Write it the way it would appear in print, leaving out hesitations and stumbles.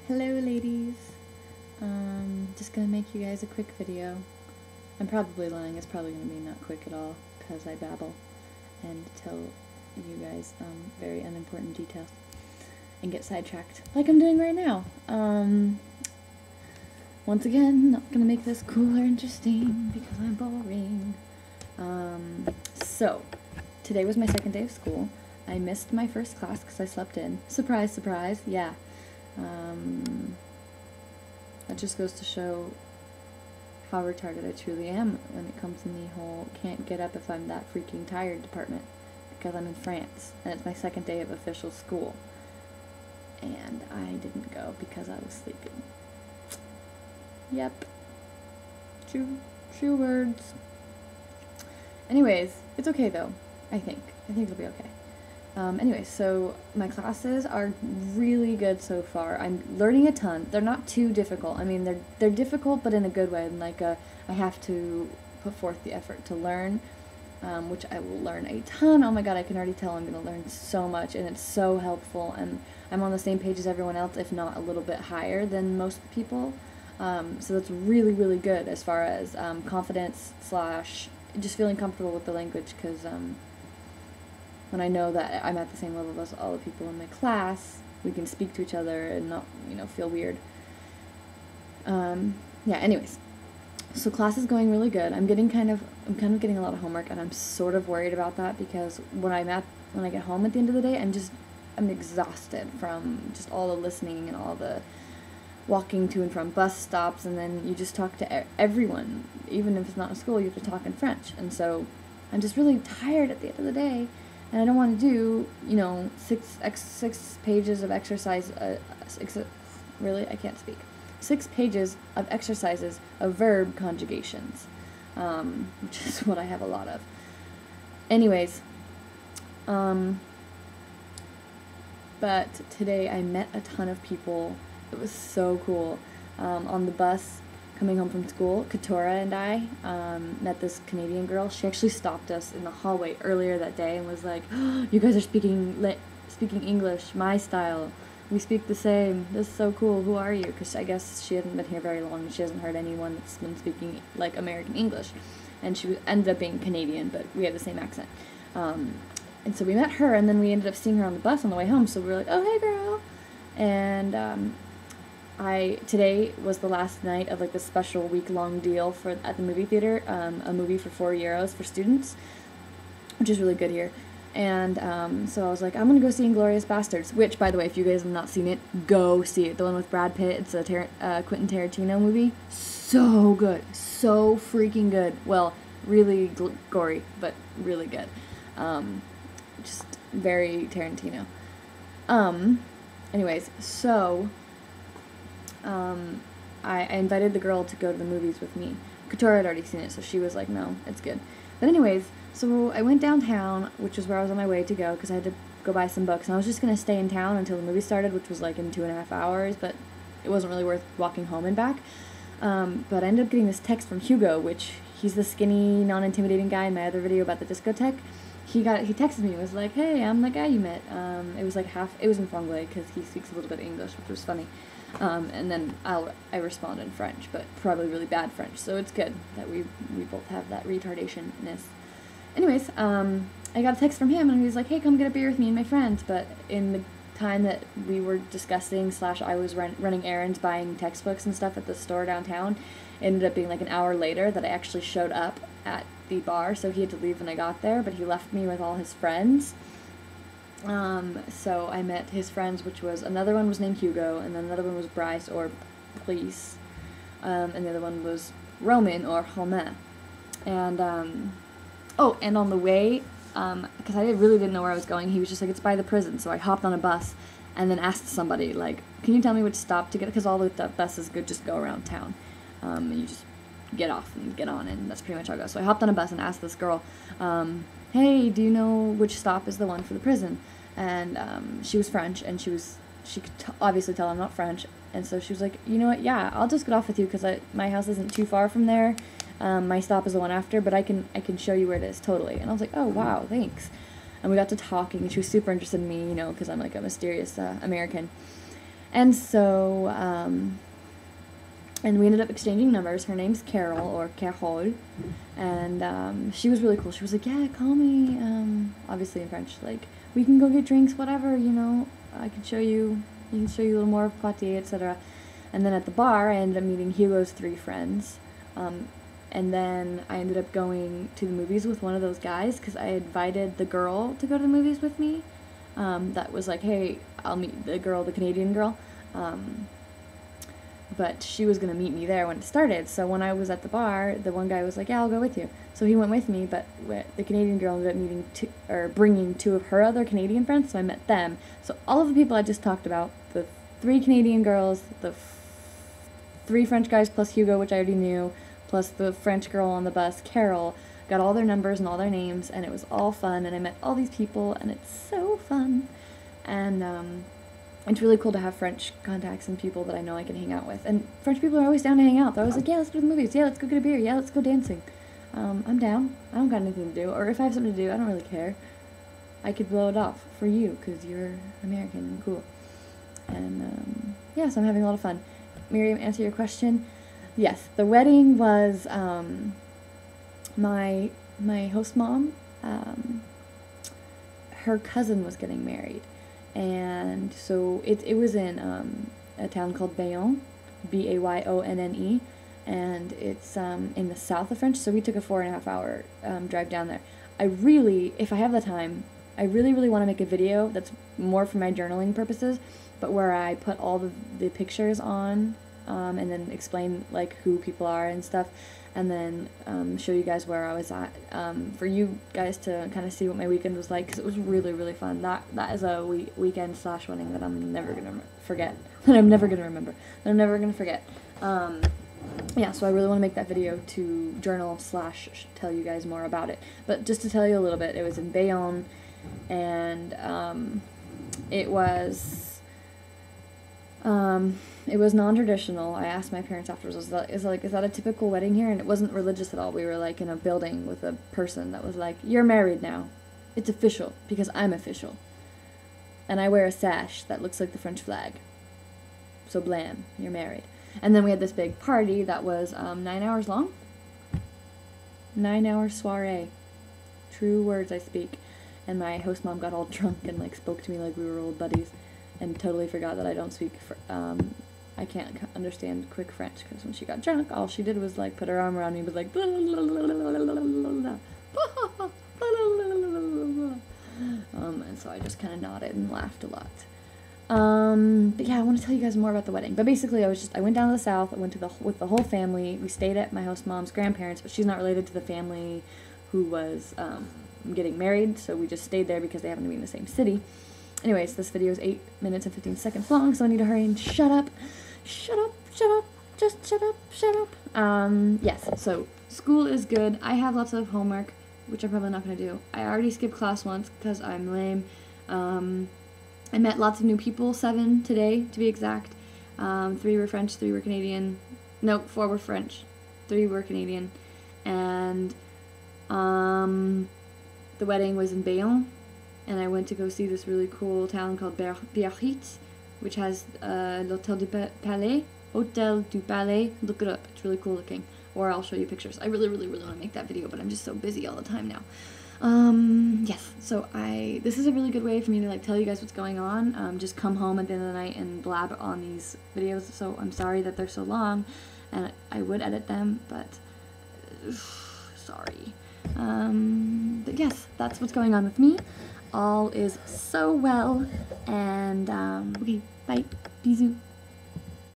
Hello ladies. Just gonna make you guys a quick video. I'm probably lying, it's probably gonna be not quick at all because I babble and tell you guys very unimportant details and get sidetracked like I'm doing right now. Once again, not gonna make this cool or interesting because I'm boring. So, today was my second day of school. I missed my first class because I slept in. Surprise, surprise, yeah. That just goes to show how retarded I truly am when it comes in the whole can't get up if I'm that freaking tired department, because I'm in France and it's my second day of official school and I didn't go because I was sleeping. Yep. True words. Anyways, it's okay though, I think it'll be okay. Anyways, so my classes are really good so far. I'm learning a ton. They're not too difficult. I mean, they're difficult, but in a good way. And I have to put forth the effort to learn, which I will learn a ton. Oh my god, I can already tell I'm going to learn so much, and it's so helpful. And I'm on the same page as everyone else, if not a little bit higher than most people. So that's really, really good as far as confidence / just feeling comfortable with the language, because when I know that I'm at the same level as all the people in my class, we can speak to each other and not, feel weird. Yeah, anyways. So class is going really good. I'm kind of getting a lot of homework, and I'm sort of worried about that because when I get home at the end of the day, I'm exhausted from just all the listening and all the walking to and from bus stops, and then you just talk to everyone. Even if it's not in school, you have to talk in French. And so I'm just really tired at the end of the day. And I don't want to do, 6 pages of exercise, really, I can't speak. 6 pages of exercises of verb conjugations, which is what I have a lot of. Anyways, but today I met a ton of people. It was so cool. On the bus coming home from school, Katora and I met this Canadian girl. She actually stopped us in the hallway earlier that day and was like, oh, you guys are speaking English, my style. We speak the same. This is so cool. Who are you? Because I guess she hasn't been here very long and she hasn't heard anyone that's been speaking like American English. And she ended up being Canadian, but we have the same accent. And so we met her, and then we ended up seeing her on the bus on the way home. So we were like, oh, hey, girl. And today was the last night of this special week-long deal at the movie theater, a movie for €4 for students, which is really good here. And so I was like, I'm gonna go see Inglourious Basterds, which, by the way, if you guys have not seen it, go see it. The one with Brad Pitt. It's a Quentin Tarantino movie. So good, so freaking good. Well, really gory, but really good. Just very Tarantino. Anyways, so I invited the girl to go to the movies with me. Katora had already seen it, so she was like, no, it's good. But anyways, so I went downtown, which is where I was on my way to go, because I had to go buy some books, and I was just going to stay in town until the movie started, which was in 2.5 hours, but it wasn't really worth walking home and back. But I ended up getting this text from Hugo, which he's the skinny, non-intimidating guy in my other video about the discotheque. He texted me and was like, hey, I'm the guy you met. It was it was in Franglais, because he speaks a little bit of English, which was funny. And then I respond in French, but probably really bad French, so it's good that we both have that retardation-ness. Anyways, I got a text from him, and he was like, hey, come get a beer with me and my friends, but in the time that we were discussing / I was running errands, buying textbooks and stuff at the store downtown, it ended up being an hour later that I actually showed up at the bar, so he had to leave when I got there, but he left me with all his friends. So I met his friends, which was, another one was named Hugo, and then another one was Bryce, or Police, and the other one was Roman, or Romain. And, and on the way, because I really didn't know where I was going, he was just like, it's by the prison, so I hopped on a bus, and then asked somebody, can you tell me which stop to get, because all the buses just go around town, and you just get off and get on, and that's pretty much how it goes. So I hopped on a bus and asked this girl, hey, do you know which stop is the one for the prison? And she was French, and she could obviously tell I'm not French, and so she was like, you know what, yeah, I'll just get off with you, because my house isn't too far from there. My stop is the one after, but I can show you where it is, totally. And I was like, oh, wow, thanks. And we got to talking, and she was super interested in me, because I'm a mysterious American. And so, and we ended up exchanging numbers. Her name's Carol, or Carole, and she was really cool. She was like, yeah, call me, obviously in French, like, we can go get drinks, whatever, you know, I can show you, you can show you a little more of Poitiers, etc. And then at the bar, I ended up meeting Hugo's 3 friends, and then I ended up going to the movies with one of those guys, because I invited the girl to go to the movies with me, that was like, hey, I'll meet the girl, the Canadian girl, but she was going to meet me there when it started. So when I was at the bar, the one guy was like, yeah, I'll go with you. So he went with me, but the Canadian girl ended up bringing 2 of her other Canadian friends, so I met them. So all of the people I just talked about, the 3 Canadian girls, the 3 French guys plus Hugo, which I already knew, plus the French girl on the bus, Carol, got all their numbers and all their names, and it was all fun, and I met all these people, and it's so fun. And it's really cool to have French contacts and people that I know I can hang out with. And French people are always down to hang out. They're always like, yeah, let's go to the movies. Yeah, let's go get a beer. Yeah, let's go dancing. I'm down. I don't got anything to do. Or if I have something to do, I don't really care. I could blow it off for you because you're American and cool. And yeah, so I'm having a lot of fun. Miriam, answer your question. Yes, the wedding was my host mom. Her cousin was getting married. And so it was in a town called Bayonne, Bayonne, and it's in the south of France, so we took a 4.5-hour drive down there. If I have the time, I really want to make a video that's more for my journaling purposes, but where I put all the pictures on, and then explain, like, who people are and stuff, and then show you guys where I was at, for you guys to kind of see what my weekend was like, because it was really fun. That is a weekend / wedding that I'm never going to forget, that I'm never going to remember, that I'm never going to forget. Yeah, so I really want to make that video to journal / tell you guys more about it. But just to tell you a little bit, it was in Bayonne, and it was non-traditional. I asked my parents afterwards, is that a typical wedding here? And it wasn't religious at all. We were like in a building with a person that was like, you're married now. It's official, because I'm official. And I wear a sash that looks like the French flag. So blam, you're married. And then we had this big party that was 9 hours long. 9-hour soiree. True words I speak. And my host mom got all drunk and like spoke to me like we were old buddies, and totally forgot that I don't speak, I can't understand quick French, because when she got drunk, all she did was like put her arm around me and was like, blah, blah, blah, blah, blah, blah, blah. And so I just kind of nodded and laughed a lot. But yeah, I want to tell you guys more about the wedding. But basically, I went down to the south. I went with the whole family. We stayed at my host mom's grandparents, but she's not related to the family who was getting married, so we just stayed there because they happen to be in the same city. Anyways, this video is 8 minutes and 15 seconds long, so I need to hurry and shut up. Shut up, just shut up. Yes, so school is good. I have lots of homework, which I'm probably not going to do. I already skipped class once because I'm lame. I met lots of new people, 7 today, to be exact. 3 were French, 3 were Canadian. No, 4 were French, 3 were Canadian. And the wedding was in Bayonne, and I went to go see this really cool town called Biarritz, which has l'Hôtel du Palais. Hotel du Palais. Look it up. It's really cool looking. Or I'll show you pictures. I really want to make that video, but I'm just so busy all the time now. Yes, so this is a really good way for me to like tell you guys what's going on. Just come home at the end of the night and blab on these videos, so I'm sorry that they're so long, and I would edit them, but sorry. But yes, that's what's going on with me. All is so well, and okay, bye, bisous.